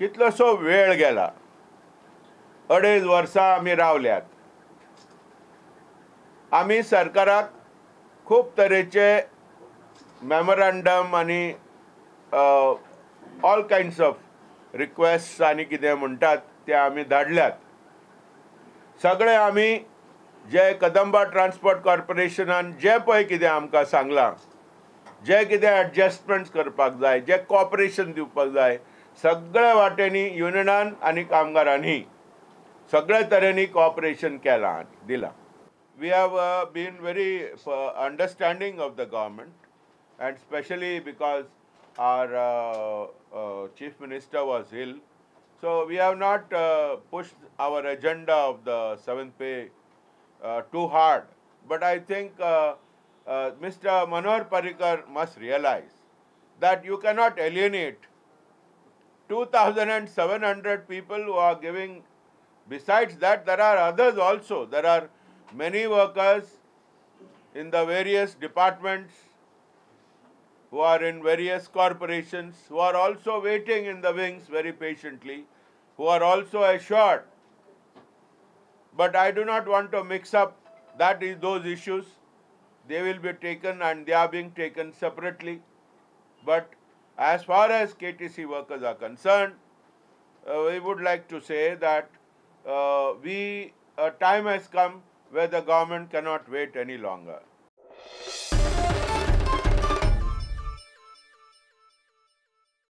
कितलोसो वेळ गेला, 2.5 वर्सां आमी रावल्यात. आमी सरकाराक खूब तरेचे मेमोरंडम आनी ऑल कायंड्स ऑफ रिक्वेस्ट आनी कितें म्हणटात ते आमी धाडल्यात. सगळे आमी जे कदंबा ट्रान्सपोर्ट कॉर्पोरेशनान जे पळय कितें आमकां सांगलां, जे कितें एडजस्टमेंट्स करपाक जाय, जे कॉपरेशन दिवपाक जाय, सगळे वाटेनी युनियनान आनी कामगारांनी सगळे तरेनी कॉपरेशन केलां, दिलां. We have been very understanding of the government, and especially because our Chief Minister was ill. So we have not pushed our agenda of the 7th pay too hard. But I think Mr. Manohar Parrikar must realize that you cannot alienate 2,700 people who are giving. Besides that, there are others also. There are many workers in the various departments who are in various corporations, who are also waiting in the wings very patiently, who are also assured. But I do not want to mix up those issues. They will be taken and they are being taken separately. But as far as KTC workers are concerned, we would like to say that time has come where the government cannot wait any longer.